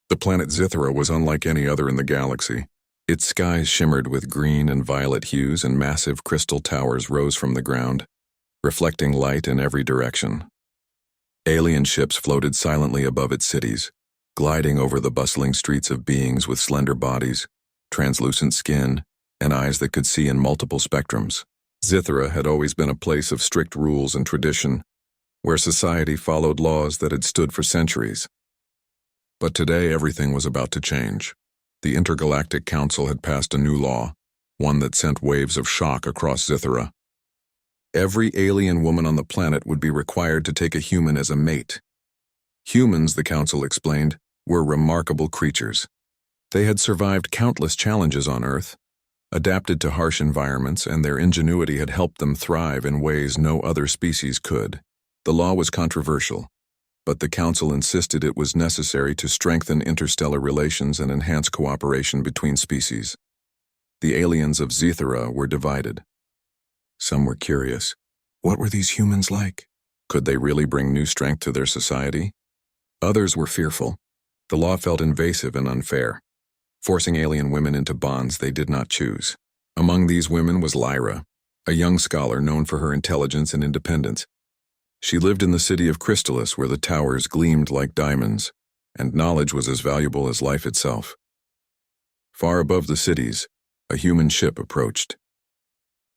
The planet Zithra was unlike any other in the galaxy. Its skies shimmered with green and violet hues, and massive crystal towers rose from the ground, reflecting light in every direction. Alien ships floated silently above its cities, gliding over the bustling streets of beings with slender bodies, translucent skin, and eyes that could see in multiple spectrums. Zithra had always been a place of strict rules and tradition, where society followed laws that had stood for centuries. But today everything was about to change. The Intergalactic Council had passed a new law, one that sent waves of shock across Zithra. Every alien woman on the planet would be required to take a human as a mate. Humans, the Council explained, were remarkable creatures. They had survived countless challenges on Earth, adapted to harsh environments, and their ingenuity had helped them thrive in ways no other species could. The law was controversial, but the Council insisted it was necessary to strengthen interstellar relations and enhance cooperation between species. The aliens of Zithra were divided. Some were curious. What were these humans like? Could they really bring new strength to their society? Others were fearful. The law felt invasive and unfair, forcing alien women into bonds they did not choose. Among these women was Lyra, a young scholar known for her intelligence and independence. She lived in the city of Crystallis, where the towers gleamed like diamonds, and knowledge was as valuable as life itself. Far above the cities, a human ship approached.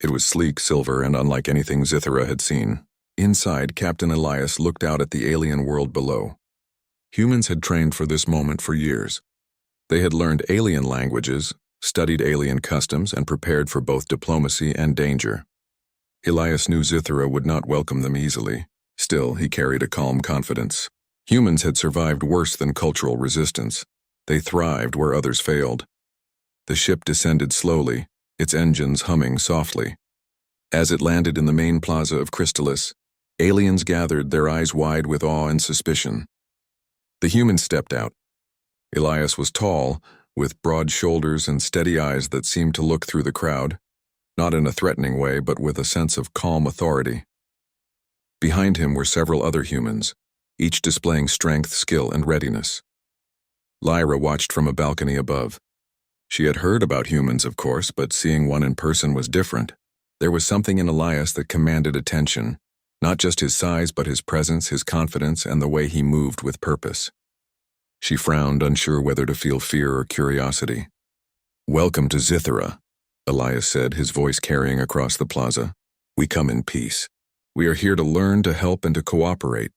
It was sleek, silver, and unlike anything Zithra had seen. Inside, Captain Elias looked out at the alien world below. Humans had trained for this moment for years. They had learned alien languages, studied alien customs, and prepared for both diplomacy and danger. Elias knew Zithra would not welcome them easily. Still, he carried a calm confidence. Humans had survived worse than cultural resistance. They thrived where others failed. The ship descended slowly, its engines humming softly. As it landed in the main plaza of Crystallis, aliens gathered, their eyes wide with awe and suspicion. The humans stepped out. Elias was tall, with broad shoulders and steady eyes that seemed to look through the crowd, not in a threatening way, but with a sense of calm authority. Behind him were several other humans, each displaying strength, skill, and readiness. Lyra watched from a balcony above. She had heard about humans, of course, but seeing one in person was different. There was something in Elias that commanded attention, not just his size, but his presence, his confidence, and the way he moved with purpose. She frowned, unsure whether to feel fear or curiosity. "Welcome to Zithra," Elias said, his voice carrying across the plaza. "We come in peace. We are here to learn, to help, and to cooperate."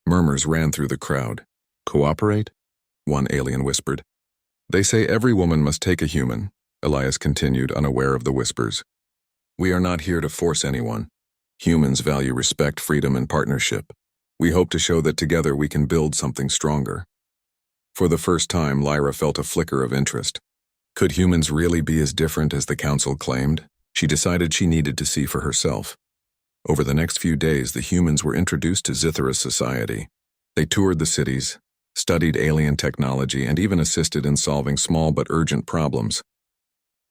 Murmurs ran through the crowd. "Cooperate?" one alien whispered. "They say every woman must take a human," Elias continued, unaware of the whispers. "We are not here to force anyone. Humans value respect, freedom, and partnership. We hope to show that together we can build something stronger." For the first time, Lyra felt a flicker of interest. Could humans really be as different as the Council claimed? She decided she needed to see for herself. Over the next few days, the humans were introduced to Zithra's society. They toured the cities, studied alien technology, and even assisted in solving small but urgent problems.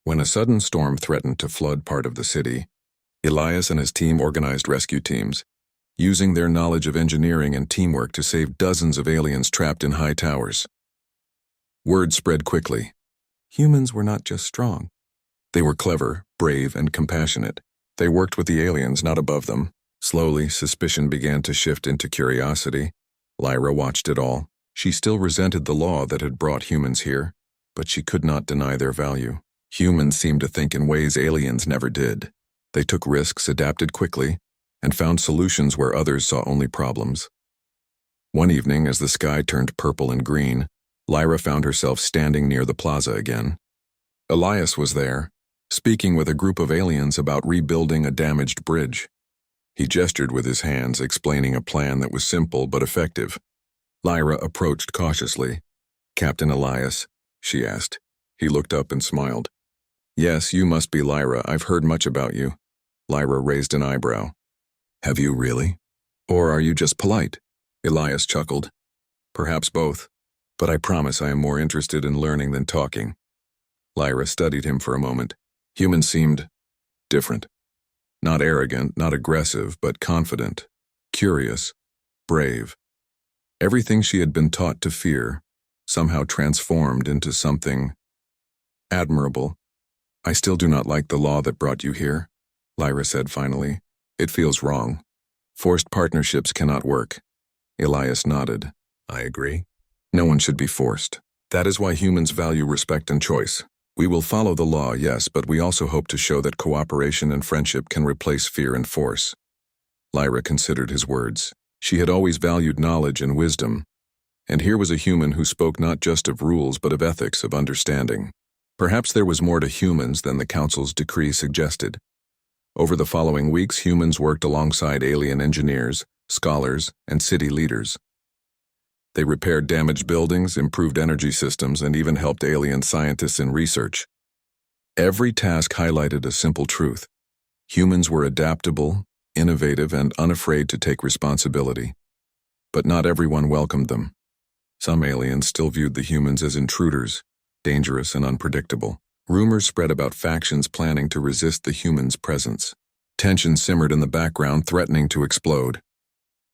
When a sudden storm threatened to flood part of the city, Elias and his team organized rescue teams, using their knowledge of engineering and teamwork to save dozens of aliens trapped in high towers. Word spread quickly. Humans were not just strong. They were clever, brave, and compassionate. They worked with the aliens, not above them. Slowly, suspicion began to shift into curiosity. Lyra watched it all. She still resented the law that had brought humans here, but she could not deny their value. Humans seemed to think in ways aliens never did. They took risks, adapted quickly, and found solutions where others saw only problems. One evening, as the sky turned purple and green, Lyra found herself standing near the plaza again. Elias was there, speaking with a group of aliens about rebuilding a damaged bridge. He gestured with his hands, explaining a plan that was simple but effective. Lyra approached cautiously. "Captain Elias?" she asked. He looked up and smiled. "Yes, you must be Lyra. I've heard much about you." Lyra raised an eyebrow. "Have you really? Or are you just polite?" Elias chuckled. "Perhaps both, but I promise I am more interested in learning than talking." Lyra studied him for a moment. Humans seemed different. Not arrogant, not aggressive, but confident, curious, brave. Everything she had been taught to fear, somehow transformed into something admirable. "I still do not like the law that brought you here," Lyra said finally. "It feels wrong. Forced partnerships cannot work." Elias nodded. "I agree. No one should be forced. That is why humans value respect and choice. We will follow the law, yes, but we also hope to show that cooperation and friendship can replace fear and force." Lyra considered his words. She had always valued knowledge and wisdom, and here was a human who spoke not just of rules but of ethics, of understanding. Perhaps there was more to humans than the Council's decree suggested. Over the following weeks, humans worked alongside alien engineers, scholars, and city leaders. They repaired damaged buildings, improved energy systems, and even helped alien scientists in research. Every task highlighted a simple truth. Humans were adaptable, innovative, and unafraid to take responsibility. But not everyone welcomed them. Some aliens still viewed the humans as intruders, dangerous and unpredictable. Rumors spread about factions planning to resist the humans' presence. Tension simmered in the background, threatening to explode.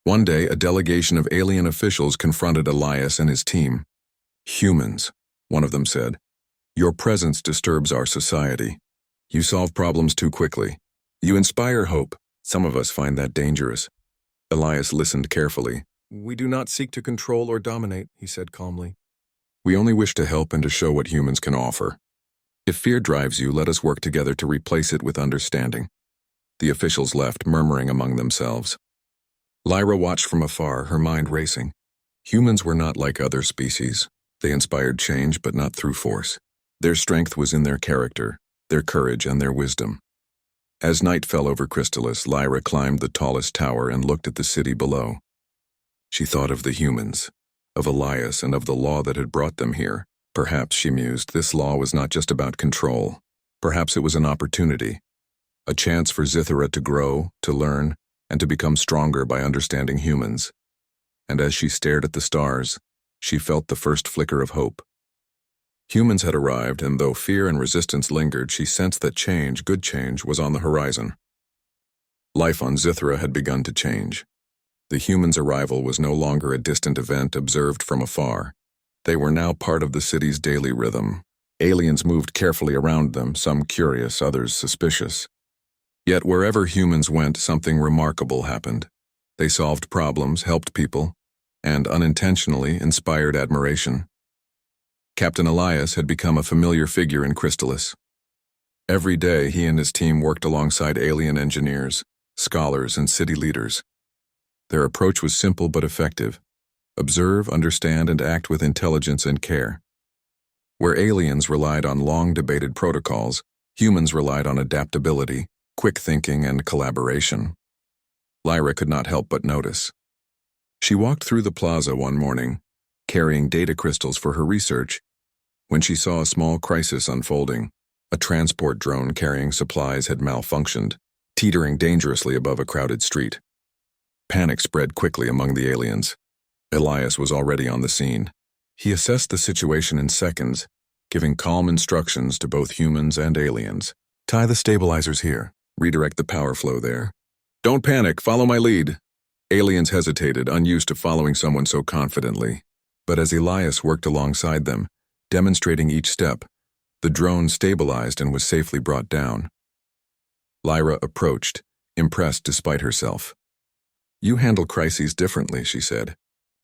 One day, a delegation of alien officials confronted Elias and his team. "Humans," one of them said, "your presence disturbs our society. You solve problems too quickly. You inspire hope. Some of us find that dangerous." Elias listened carefully. "We do not seek to control or dominate," he said calmly. "We only wish to help and to show what humans can offer. If fear drives you, let us work together to replace it with understanding." The officials left, murmuring among themselves. Lyra watched from afar, her mind racing. Humans were not like other species. They inspired change, but not through force. Their strength was in their character, their courage, and their wisdom. As night fell over Chrysalis, Lyra climbed the tallest tower and looked at the city below. She thought of the humans, of Elias, and of the law that had brought them here. Perhaps, she mused, this law was not just about control. Perhaps it was an opportunity, a chance for Zithara to grow, to learn, and to become stronger by understanding humans. And as she stared at the stars, she felt the first flicker of hope. Humans had arrived, and though fear and resistance lingered, she sensed that change, good change, was on the horizon. Life on Zithara had begun to change. The humans' arrival was no longer a distant event observed from afar. They were now part of the city's daily rhythm. Aliens moved carefully around them, some curious, others suspicious. Yet wherever humans went, something remarkable happened. They solved problems, helped people, and unintentionally inspired admiration. Captain Elias had become a familiar figure in Chrysalis. Every day, he and his team worked alongside alien engineers, scholars, and city leaders. Their approach was simple but effective. Observe, understand, and act with intelligence and care. Where aliens relied on long-debated protocols, humans relied on adaptability, quick thinking, and collaboration. Lyra could not help but notice. She walked through the plaza one morning, carrying data crystals for her research, when she saw a small crisis unfolding. A transport drone carrying supplies had malfunctioned, teetering dangerously above a crowded street. Panic spread quickly among the aliens. Elias was already on the scene. He assessed the situation in seconds, giving calm instructions to both humans and aliens. "Tie the stabilizers here. Redirect the power flow there. Don't panic, follow my lead." Aliens hesitated, unused to following someone so confidently. But as Elias worked alongside them, demonstrating each step, the drone stabilized and was safely brought down. Lyra approached, impressed despite herself. "You handle crises differently," she said.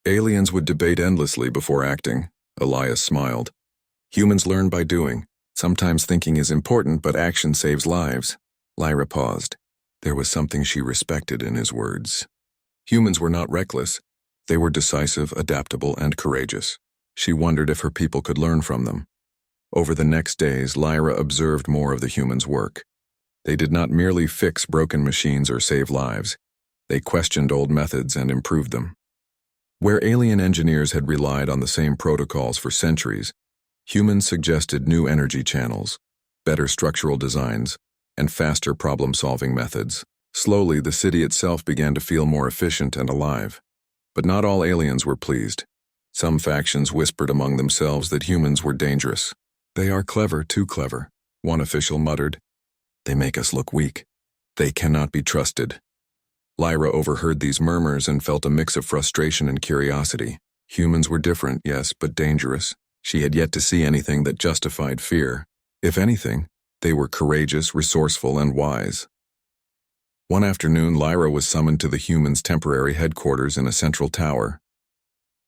"Aliens would debate endlessly before acting." Elias smiled. "Humans learn by doing. Sometimes thinking is important, but action saves lives." Lyra paused. There was something she respected in his words. Humans were not reckless. They were decisive, adaptable, and courageous. She wondered if her people could learn from them. Over the next days, Lyra observed more of the humans' work. They did not merely fix broken machines or save lives. They questioned old methods and improved them. Where alien engineers had relied on the same protocols for centuries, humans suggested new energy channels, better structural designs, and faster problem-solving methods. Slowly, the city itself began to feel more efficient and alive. But not all aliens were pleased. Some factions whispered among themselves that humans were dangerous. "They are clever, too clever," one official muttered. "They make us look weak. They cannot be trusted." Lyra overheard these murmurs and felt a mix of frustration and curiosity. Humans were different, yes, but dangerous. She had yet to see anything that justified fear. If anything, they were courageous, resourceful, and wise. One afternoon, Lyra was summoned to the humans' temporary headquarters in a central tower.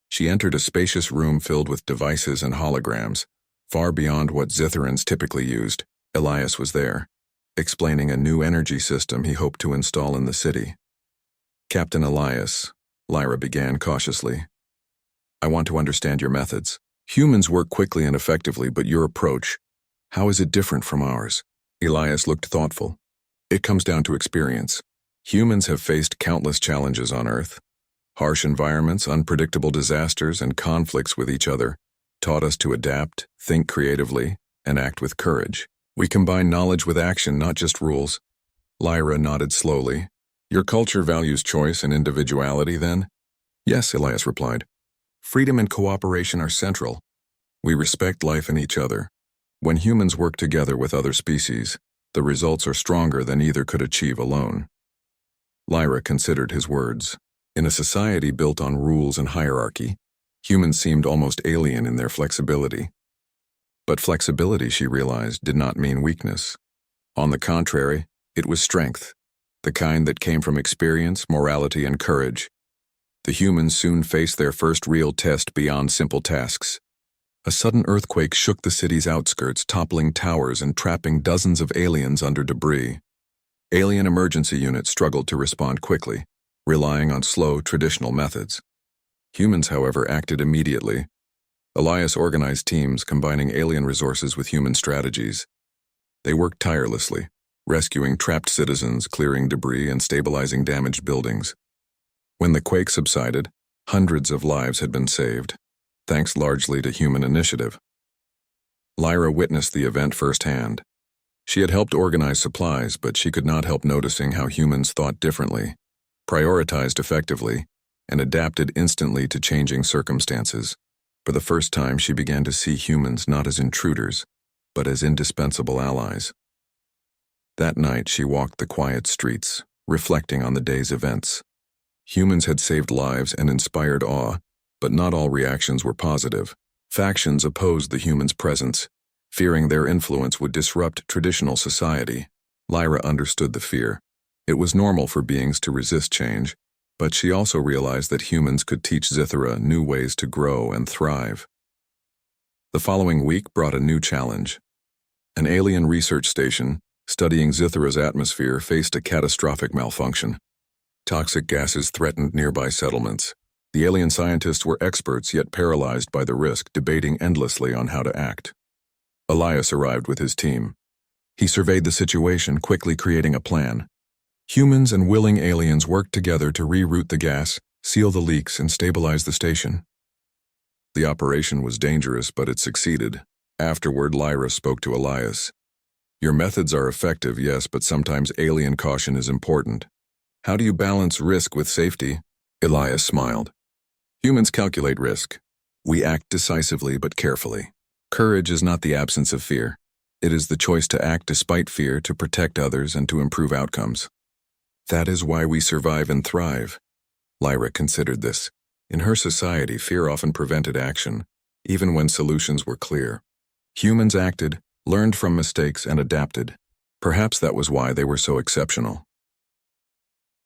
She entered a spacious room filled with devices and holograms, far beyond what Zitherans typically used. Elias was there, explaining a new energy system he hoped to install in the city. "Captain Elias," Lyra began cautiously, "I want to understand your methods. Humans work quickly and effectively, but your approach, how is it different from ours?" Elias looked thoughtful. "It comes down to experience. Humans have faced countless challenges on Earth. Harsh environments, unpredictable disasters, and conflicts with each other taught us to adapt, think creatively, and act with courage. We combine knowledge with action, not just rules." Lyra nodded slowly. "Your culture values choice and individuality, then?" "Yes," Elias replied. "Freedom and cooperation are central. We respect life and each other. When humans work together with other species, the results are stronger than either could achieve alone." Lyra considered his words. In a society built on rules and hierarchy, humans seemed almost alien in their flexibility. But flexibility, she realized, did not mean weakness. On the contrary, it was strength, the kind that came from experience, morality, and courage. The humans soon faced their first real test beyond simple tasks. A sudden earthquake shook the city's outskirts, toppling towers and trapping dozens of aliens under debris. Alien emergency units struggled to respond quickly, relying on slow, traditional methods. Humans, however, acted immediately. Elias organized teams combining alien resources with human strategies. They worked tirelessly, rescuing trapped citizens, clearing debris, and stabilizing damaged buildings. When the quake subsided, hundreds of lives had been saved, thanks largely to human initiative. Lyra witnessed the event firsthand. She had helped organize supplies, but she could not help noticing how humans thought differently, prioritized effectively, and adapted instantly to changing circumstances. For the first time, she began to see humans not as intruders, but as indispensable allies. That night, she walked the quiet streets, reflecting on the day's events. Humans had saved lives and inspired awe, but not all reactions were positive. Factions opposed the humans' presence, fearing their influence would disrupt traditional society. Lyra understood the fear. It was normal for beings to resist change, but she also realized that humans could teach Zithera new ways to grow and thrive. The following week brought a new challenge. An alien research station, studying Zithera's atmosphere, faced a catastrophic malfunction. Toxic gases threatened nearby settlements. The alien scientists were experts yet paralyzed by the risk, debating endlessly on how to act. Elias arrived with his team. He surveyed the situation, quickly creating a plan. Humans and willing aliens worked together to reroute the gas, seal the leaks, and stabilize the station. The operation was dangerous, but it succeeded. Afterward, Lyra spoke to Elias. "Your methods are effective, yes, but sometimes alien caution is important. How do you balance risk with safety?" Elias smiled. "Humans calculate risk. We act decisively but carefully. Courage is not the absence of fear. It is the choice to act despite fear, to protect others, and to improve outcomes. That is why we survive and thrive." Lyra considered this. In her society, fear often prevented action, even when solutions were clear. Humans acted, learned from mistakes, and adapted. Perhaps that was why they were so exceptional.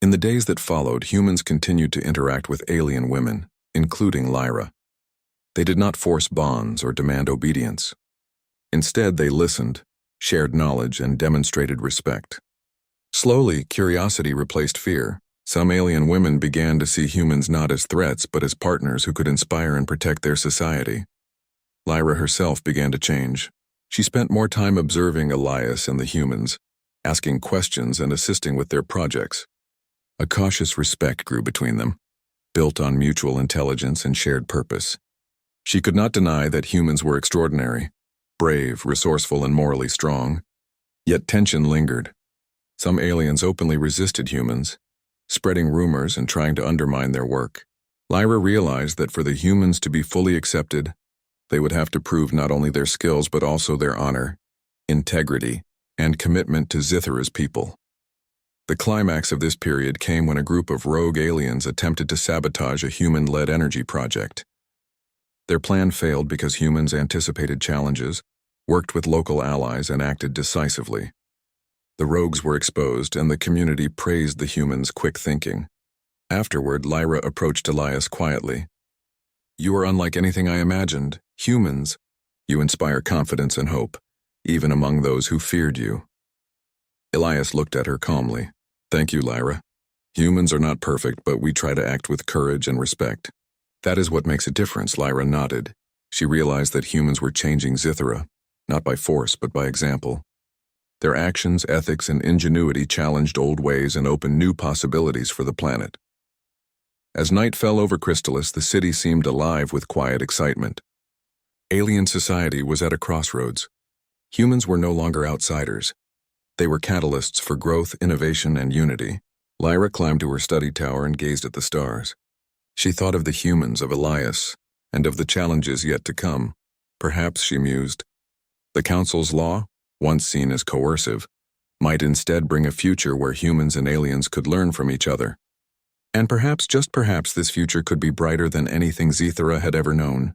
In the days that followed, humans continued to interact with alien women, including Lyra. They did not force bonds or demand obedience. Instead, they listened, shared knowledge, and demonstrated respect. Slowly, curiosity replaced fear. Some alien women began to see humans not as threats but as partners who could inspire and protect their society. Lyra herself began to change. She spent more time observing Elias and the humans, asking questions and assisting with their projects. A cautious respect grew between them, built on mutual intelligence and shared purpose. She could not deny that humans were extraordinary, brave, resourceful, and morally strong. Yet tension lingered. Some aliens openly resisted humans, spreading rumors and trying to undermine their work. Lyra realized that for the humans to be fully accepted, they would have to prove not only their skills but also their honor, integrity, and commitment to Zithera's people. The climax of this period came when a group of rogue aliens attempted to sabotage a human-led energy project. Their plan failed because humans anticipated challenges, worked with local allies, and acted decisively. The rogues were exposed, and the community praised the humans' quick thinking. Afterward, Lyra approached Elias quietly. "You are unlike anything I imagined. Humans. You inspire confidence and hope, even among those who feared you." Elias looked at her calmly. "Thank you, Lyra. Humans are not perfect, but we try to act with courage and respect." "That is what makes a difference," Lyra nodded. She realized that humans were changing Zithera, not by force, but by example. Their actions, ethics, and ingenuity challenged old ways and opened new possibilities for the planet. As night fell over Chrystalis, the city seemed alive with quiet excitement. Alien society was at a crossroads. Humans were no longer outsiders. They were catalysts for growth, innovation, and unity. Lyra climbed to her study tower and gazed at the stars. She thought of the humans, of Elias, and of the challenges yet to come. Perhaps, she mused, the Council's law, once seen as coercive, might instead bring a future where humans and aliens could learn from each other. And perhaps, just perhaps, this future could be brighter than anything Zithera had ever known.